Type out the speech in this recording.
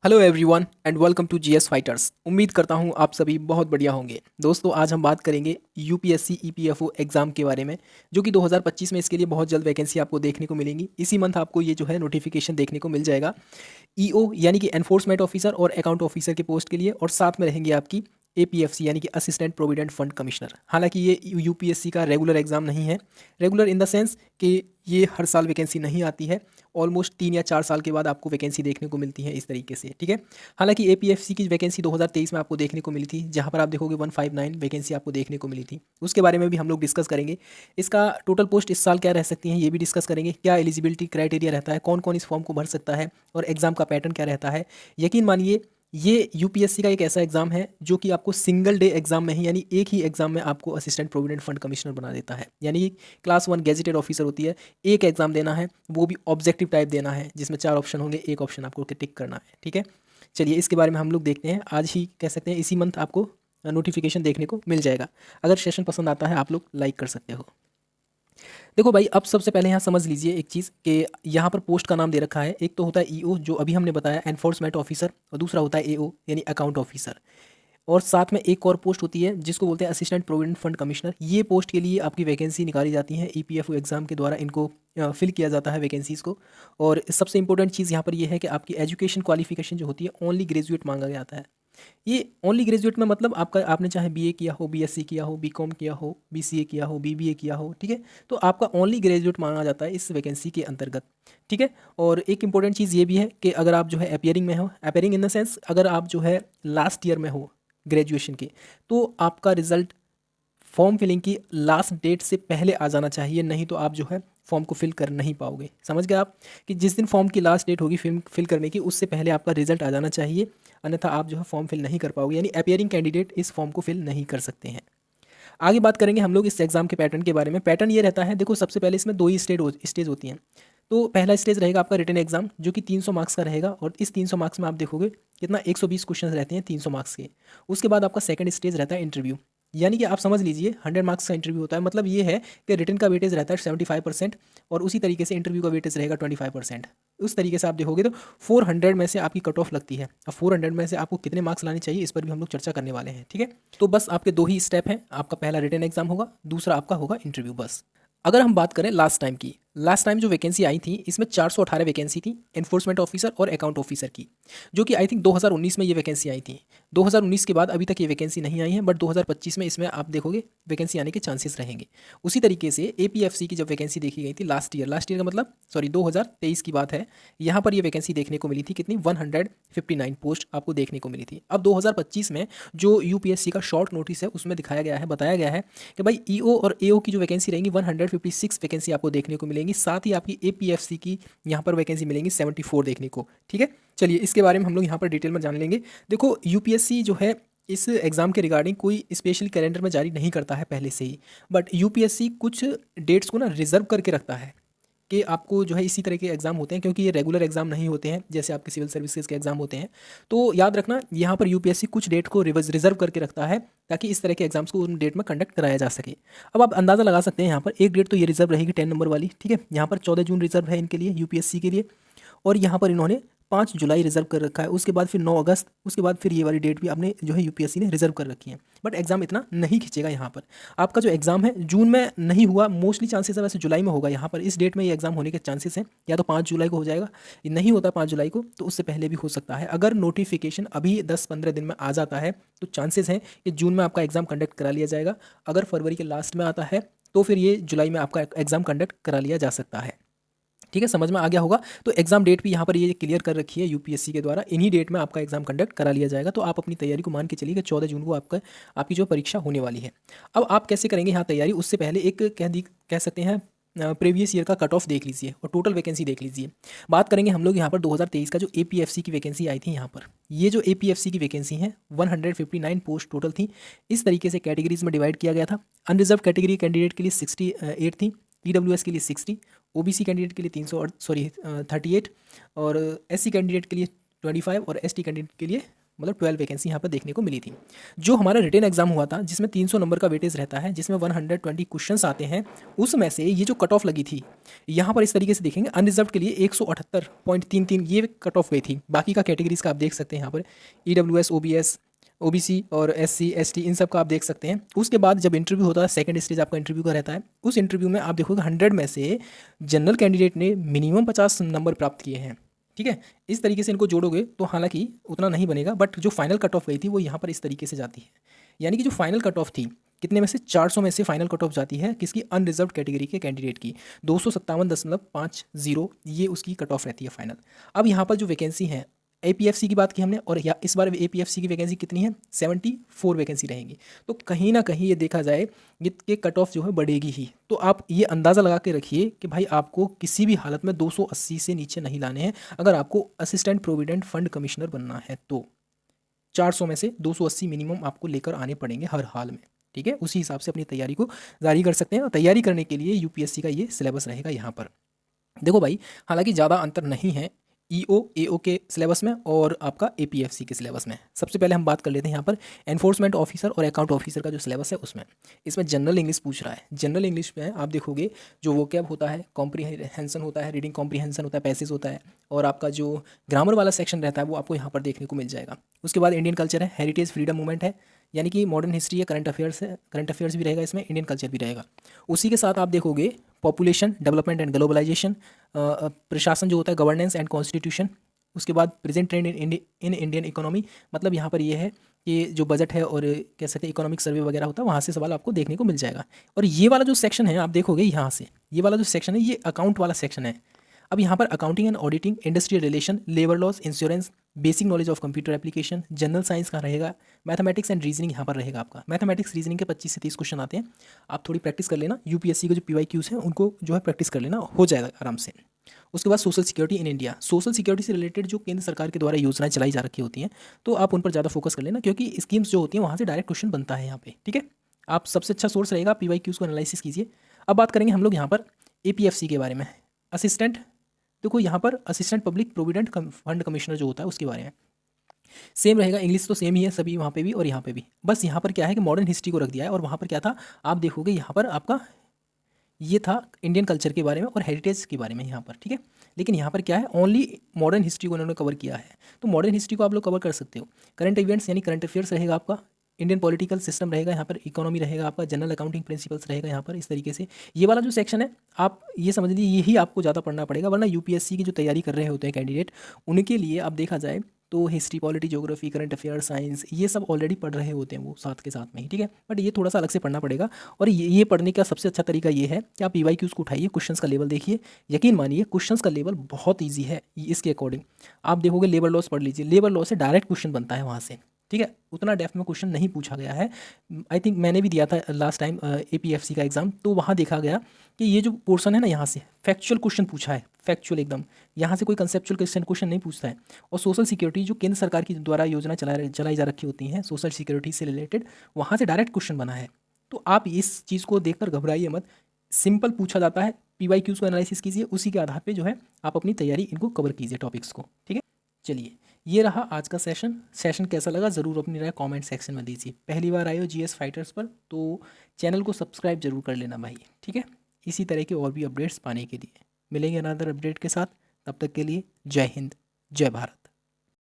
Hello everyone and welcome to GS fighters. उम्मीद करता हूँ आप सभी बहुत बढ़िया होंगे। दोस्तों, आज हम बात करेंगे यूपीएससी ईपीएफओ एग्ज़ाम के बारे में, जो कि 2025 में इसके लिए बहुत जल्द वैकेंसी आपको देखने को मिलेंगी। इसी मंथ आपको ये जो है नोटिफिकेशन देखने को मिल जाएगा। ईओ यानी कि एनफोर्समेंट ऑफिसर और अकाउंट ऑफिसर के पोस्ट के लिए, और साथ में रहेंगी आपकी एपीएफसी यानी कि असिस्टेंट प्रोविडेंट फंड कमिश्नर। हालांकि ये यूपीएससी का रेगुलर एग्जाम नहीं है। रेगुलर इन द सेंस कि ये हर साल वैकेंसी नहीं आती है। ऑलमोस्ट 3 या 4 साल के बाद आपको वैकेंसी देखने को मिलती है इस तरीके से, ठीक है। हालांकि एपीएफसी की वैकेंसी 2023 में आपको देखने को मिली थी, जहां पर आप देखोगे 159 वैकेंसी आपको देखने को मिली थी। उसके बारे में भी हम लोग डिस्कस करेंगे। इसका टोटल पोस्ट इस साल क्या रह सकती हैं ये भी डिस्कस करेंगे। क्या एलिजिबिलिटी क्राइटेरिया रहता है, कौन कौन इस फॉर्म को भर सकता है, और एग्जाम का पैटर्न क्या रहता है। यकीन मानिए, ये यूपीएससी का एक ऐसा एग्जाम है जो कि आपको सिंगल डे एग्जाम में ही, यानी एक ही एग्जाम में आपको असिस्टेंट प्रोविडेंट फंड कमिश्नर बना देता है। यानी क्लास 1 गेजेटेड ऑफिसर होती है, एक एग्जाम देना है, वो भी ऑब्जेक्टिव टाइप देना है, जिसमें 4 ऑप्शन होंगे, एक ऑप्शन आपको टिक करना है, ठीक है। चलिए, इसके बारे में हम लोग देखते हैं। आज ही कह सकते हैं इसी मंथ आपको नोटिफिकेशन देखने को मिल जाएगा। अगर सेशन पसंद आता है आप लोग लाइक कर सकते हो। देखो भाई, अब सबसे पहले यहाँ समझ लीजिए एक चीज़ कि यहाँ पर पोस्ट का नाम दे रखा है। एक तो होता है ईओ, जो अभी हमने बताया, एनफोर्समेंट ऑफिसर, और दूसरा होता है एओ यानी अकाउंट ऑफिसर। और साथ में एक और पोस्ट होती है जिसको बोलते हैं असिस्टेंट प्रोविडेंट फंड कमिश्नर। ये पोस्ट के लिए आपकी वैकेंसी निकाली जाती है, ईपीएफओ एग्जाम के द्वारा इनको फिल किया जाता है वैकेंसीज़ को। और सबसे इंपॉर्टेंट चीज़ यहाँ पर ये है कि आपकी एजुकेशन क्वालिफिकेशन जो होती है, ओनली ग्रेजुएट मांगा गया आता है। ये ओनली ग्रेजुएट में मतलब आपने चाहे बीए किया हो, बीएससी किया हो, बीकॉम किया हो, बीसीए किया हो, बीबीए किया हो, ठीक है, तो आपका ओनली ग्रेजुएट माना जाता है इस वैकेंसी के अंतर्गत, ठीक है। और एक इंपॉर्टेंट चीज़ ये भी है कि अगर आप जो है अपियरिंग में हो, अपियरिंग इन द सेंस अगर आप जो है लास्ट ईयर में हो ग्रेजुएशन के, तो आपका रिजल्ट फॉर्म फिलिंग की लास्ट डेट से पहले आ जाना चाहिए, नहीं तो आप जो है फॉर्म को फिल कर नहीं पाओगे। समझ गए आप कि जिस दिन फॉर्म की लास्ट डेट होगी फिल करने की, उससे पहले आपका रिजल्ट आ जाना चाहिए, अन्यथा आप जो है फॉर्म फिल नहीं कर पाओगे। यानी अपियरिंग कैंडिडेट इस फॉर्म को फिल नहीं कर सकते हैं। आगे बात करेंगे हम लोग इस एग्जाम के पैटर्न के बारे में। पैटर्न ये रहता है, देखो सबसे पहले इसमें 2 ही स्टेज होती हैं। तो पहला स्टेज रहेगा आपका रिटन एग्जाम, जो कि 300 मार्क्स का रहेगा, और इस 300 मार्क्स में आप देखोगे कितना 120 क्वेश्चन रहते हैं 300 मार्क्स के। उसके बाद आपका सेकंड स्टेज रहता है इंटरव्यू, यानी कि आप समझ लीजिए 100 मार्क्स का इंटरव्यू होता है। मतलब ये है कि रिटन का वेटेज रहता है 75%, और उसी तरीके से इंटरव्यू का वेटेज रहेगा 25%। उस तरीके से आप देखोगे तो 400 में से आपकी कट ऑफ लगती है। अब 400 में से आपको कितने मार्क्स लाने चाहिए, इस पर भी हम लोग चर्चा करने वाले हैं, ठीक है। तो बस आपके 2 ही स्टेप हैं, आपका पहला रिटन एग्जाम होगा, दूसरा आपका होगा इंटरव्यू, बस। अगर हम बात करें लास्ट टाइम की, लास्ट टाइम जो वैकेंसी आई थी, इसमें 418 वैकेंसी थी एनफोर्समेंट ऑफिसर और अकाउंट ऑफिसर की, जो कि आई थिंक 2019 में ये वैकेंसी आई थी। 2019 के बाद अभी तक ये वैकेंसी नहीं आई है, बट 2025 में इसमें आप देखोगे वैकेंसी आने के चांसेस रहेंगे। उसी तरीके से एपीएफसी की जब वैकेंसी देखी गई थी लास्ट ईयर का मतलब सॉरी 2023 की बात है, यहाँ पर ये वैकेंसी देखने को मिली थी कितनी, 159 पोस्ट आपको देखने को मिली थी। अब 2025 में जो यूपीएससी का शॉर्ट नोटिस है उसमें दिखाया गया है, बताया गया है कि भाई ईओ और एओ की जो वैकेंसी रहेंगी 156 वैकेंसी आपको देखने को मिलेंगी। साथ ही आपकी एपीएफसी की यहाँ पर वैकेंसी मिलेंगी 74 देखने को, ठीक है। चलिए, इसके बारे में हम लोग यहाँ पर डिटेल में जान लेंगे। देखो, यूपीएससी जो है इस एग्ज़ाम के रिगार्डिंग कोई स्पेशल कैलेंडर में जारी नहीं करता है पहले से ही, बट यूपीएससी कुछ डेट्स को ना रिजर्व करके रखता है कि आपको जो है इसी तरह के एग्ज़ाम होते हैं, क्योंकि ये रेगुलर एग्ज़ाम नहीं होते हैं जैसे आपके सिविल सर्विसेज के एग्ज़ाम होते हैं। तो याद रखना, यहाँ पर यूपीएससी कुछ डेट को रिजर्व करके रखता है, ताकि इस तरह के एग्जाम्स को उन डेट में कंडक्ट कराया जा सके। अब आप अंदाज़ा लगा सकते हैं, यहाँ पर एक डेट तो ये रिजर्व रहेगी 10 नंबर वाली, ठीक है। यहाँ पर 14 जून रिजर्व है इनके लिए, यूपीएससी के लिए, और यहाँ पर इन्होंने 5 जुलाई रिजर्व कर रखा है। उसके बाद फिर 9 अगस्त, उसके बाद फिर ये वाली डेट भी आपने जो है यूपीएससी ने रिजर्व कर रखी है। बट एग्जाम इतना नहीं खींचेगा यहाँ पर। आपका जो एग्जाम है जून में नहीं हुआ, मोस्टली चांसेस है वैसे जुलाई में होगा। यहाँ पर इस डेट में ये एग्जाम होने के चांसेस हैं, या तो 5 जुलाई को हो जाएगा, ये नहीं होता 5 जुलाई को तो उससे पहले भी हो सकता है। अगर नोटिफिकेशन अभी 10-15 दिन में आ जाता है तो चांसेस हैं कि जून में आपका एग्जाम कंडक्ट करा लिया जाएगा। अगर फरवरी के लास्ट में आता है तो फिर ये जुलाई में आपका एग्जाम कंडक्ट करा लिया जा सकता है, ठीक है। समझ में आ गया होगा। तो एग्जाम डेट भी यहाँ पर ये क्लियर कर रखी है यूपीएससी के द्वारा, इन्हीं डेट में आपका एग्जाम कंडक्ट करा लिया जाएगा। तो आप अपनी तैयारी को मान के चलिए कि 14 जून को आपकी जो परीक्षा होने वाली है। अब आप कैसे करेंगे यहाँ तैयारी, उससे पहले एक कह सकते हैं प्रीवियस ईयर का कट ऑफ देख लीजिए और टोटल वैकेंसी देख लीजिए। बात करेंगे हम लोग यहाँ पर 2023 का जो एपीएफसी की वैकेंसी आई थी, यहाँ पर ये जो एपीएफसी की वैकेंसी है 159 पोस्ट टोटल थी। इस तरीके से कैटेगरीज में डिवाइड किया गया था। अनरिजर्व कैटेगरी कैंडिडेट के लिए 68 थी, ईडब्ल्यूएस के लिए 60, ओबीसी कैंडिडेट के लिए 38, और एससी कैंडिडेट के लिए 25 और एसटी कैंडिडेट के लिए मतलब 12 वैकेंसी यहाँ पर देखने को मिली थी। जो हमारा रिटन एग्जाम हुआ था जिसमें 300 नंबर का वेटेज रहता है, जिसमें 120 क्वेश्चंस आते हैं, उसमें से ये जो कट ऑफ लगी थी यहाँ पर इस तरीके से देखेंगे, अनरिजर्व के लिए 178.33 ये कट ऑफ गई थी। बाकी का कैटेगरीज का आप देख सकते हैं यहाँ पर EWS, OBS, OBC और SC ST इन सब का आप देख सकते हैं। उसके बाद जब इंटरव्यू होता है, सेकंड स्टेज आपका इंटरव्यू का रहता है, उस इंटरव्यू में आप देखोगे 100 में से जनरल कैंडिडेट ने मिनिमम 50 नंबर प्राप्त किए हैं। ठीक है, इस तरीके से इनको जोड़ोगे तो हालांकि उतना नहीं बनेगा, बट जो फाइनल कट ऑफ गई थी वो यहाँ पर इस तरीके से जाती है। यानी कि जो फाइनल कट ऑफ थी कितने में से 400 में से फाइनल कट ऑफ जाती है किसकी, अनरिजर्व कैटेगरी के कैंडिडेट की 257.50 ये उसकी कट ऑफ रहती है फाइनल। अब यहाँ पर जो वैकेंसी है APFC की बात की हमने, और इस बार APFC की वैकेंसी कितनी है, 74 वैकेंसी रहेंगी। तो कहीं ना कहीं ये देखा जाए ये कट ऑफ जो है बढ़ेगी ही। तो आप ये अंदाज़ा लगा के रखिए कि भाई आपको किसी भी हालत में 280 से नीचे नहीं लाने हैं अगर आपको असिस्टेंट प्रोविडेंट फंड कमिश्नर बनना है तो 400 में से 280 मिनिमम आपको लेकर आने पड़ेंगे हर हाल में। ठीक है, उसी हिसाब से अपनी तैयारी को जारी कर सकते हैं। और तैयारी करने के लिए UPSC का ये सिलेबस रहेगा यहाँ पर। देखो भाई, हालांकि ज़्यादा अंतर नहीं है EO AO के सिलेबस में और आपका APFC के सिलेबस में। सबसे पहले हम बात कर लेते हैं यहाँ पर एनफोर्समेंट ऑफिसर और अकाउंट ऑफिसर का जो सिलेबस है उसमें। इसमें जनरल इंग्लिश पूछ रहा है। जनरल इंग्लिश में आप देखोगे जो वोकैब होता है, कॉम्प्रीहेंशन होता है, रीडिंग कॉम्प्रीहेंशन होता है, पैसेज होता है, और आपका जो ग्रामर वाला सेक्शन रहता है वो आपको यहाँ पर देखने को मिल जाएगा। उसके बाद इंडियन कल्चर है, हेरिटेज, फ्रीडम मूवमेंट है, यानी कि मॉडर्न हिस्ट्री है, करंट अफेयर्स है, करंट अफेयर्स भी रहेगा इसमें, इंडियन कल्चर भी रहेगा। उसी के साथ आप देखोगे पॉपुलेशन डेवलपमेंट एंड ग्लोबलाइजेशन, प्रशासन जो होता है, गवर्नेंस एंड कॉन्स्टिट्यूशन। उसके बाद present trend in Indian economy, मतलब यहाँ पर ये है कि जो बजट है और कह सकते हैं इकोनॉमिक सर्वे वगैरह होता है, वहाँ से सवाल आपको देखने को मिल जाएगा। और ये वाला जो सेक्शन है आप देखोगे यहाँ से, ये वाला जो सेक्शन है ये अकाउंट वाला सेक्शन है। अब यहाँ पर accounting and auditing, industrial relation, labour laws, insurance, basic knowledge of computer application, general science का रहेगा, मैथमेटिक्स एंड रीजनिंग यहाँ पर रहेगा आपका। मैथमेटिक्स रीजनिंग के 25 से 30 क्वेश्चन आते हैं, आप थोड़ी प्रैक्टिस कर लेना। UPSC के जो PYQs हैं उनको जो है प्रैक्टिस कर लेना, हो जाएगा आराम से। उसके बाद social security in India, social security से रिलेटेड जो केंद्र सरकार के द्वारा योजनाएं चलाई जा रखी होती हैं तो आप उन पर ज़्यादा फोकस कर लेना, क्योंकि स्कीम्स जो होती हैं वहाँ से डायरेक्ट क्वेश्चन बनता है यहाँ पे। ठीक है, आप सबसे अच्छा सोर्स रहेगा, PYQs को एनालिसिस कीजिए। अब बात करेंगे हम लोग यहाँ पर APFC के बारे में। असिस्टेंट, देखो यहाँ पर assistant public provident fund commissioner जो होता है उसके बारे में सेम रहेगा। इंग्लिश तो सेम ही है सभी वहाँ पे भी और यहाँ पे भी, बस यहाँ पर क्या है कि मॉडर्न हिस्ट्री को रख दिया है। और वहाँ पर क्या था आप देखोगे, यहाँ पर आपका ये था इंडियन कल्चर के बारे में और हेरिटेज के बारे में यहाँ पर। ठीक है, लेकिन यहाँ पर क्या है, ओनली मॉडर्न हिस्ट्री को उन्होंने कवर किया है। तो मॉडर्न हिस्ट्री को आप लोग कवर कर सकते हो। करंट इवेंट्स यानी करंट अफेयर्स रहेगा आपका, इंडियन पॉलिटिकल सिस्टम रहेगा यहाँ पर, इकोनॉमी रहेगा आपका, जनरल अकाउंटिंग प्रिंसिपल्स रहेगा यहाँ पर। इस तरीके से ये वाला जो सेक्शन है आप ये समझ लीजिए यही आपको ज़्यादा पढ़ना पड़ेगा, वरना UPSC की जो तैयारी कर रहे होते हैं कैंडिडेट उनके लिए आप देखा जाए तो history, polity, geography, current affair, science ये सब ऑलरेडी पढ़ रहे होते हैं वो साथ के साथ में ही। ठीक है, बट ये थोड़ा सा अलग से पढ़ना पड़ेगा। और ये पढ़ने का सबसे अच्छा तरीका ये है कि आप PYQs को उठाइए, क्वेश्चंस का लेवल देखिए। यकीन मानिए क्वेश्चंस का लेवल बहुत ईजी है। इसके अकॉर्डिंग आप देखोगे लेबर लॉस पढ़ लीजिए, लेबर लॉ से डायरेक्ट क्वेश्चन बनता है वहाँ से। ठीक है, उतना डेप्थ में क्वेश्चन नहीं पूछा गया है। आई थिंक मैंने भी दिया था लास्ट टाइम APFC का एग्जाम, तो वहाँ देखा गया कि ये जो पोर्शन है ना यहाँ से फैक्चुअल क्वेश्चन पूछा है, फैक्चुअल एकदम, यहाँ से कोई कंसेप्चुअल क्वेश्चन नहीं पूछता है। और सोशल सिक्योरिटी जो केंद्र सरकार की द्वारा योजना चलाई जा रखी होती हैं सोशल सिक्योरिटी से रिलेटेड, वहाँ से डायरेक्ट क्वेश्चन बना है। तो आप इस चीज़ को देखकर घबराइए मत, सिंपल पूछा जाता है। PYQs को एनालिसिस कीजिए, उसी के आधार पे जो है आप अपनी तैयारी इनको कवर कीजिए टॉपिक्स को। ठीक है, चलिए ये रहा आज का सेशन कैसा लगा ज़रूर अपनी राय कमेंट सेक्शन में दीजिए। पहली बार आए हो GS फाइटर्स पर तो चैनल को सब्सक्राइब जरूर कर लेना भाई। ठीक है, इसी तरह के और भी अपडेट्स पाने के लिए मिलेंगे अनदर अपडेट के साथ। तब तक के लिए जय हिंद, जय भारत।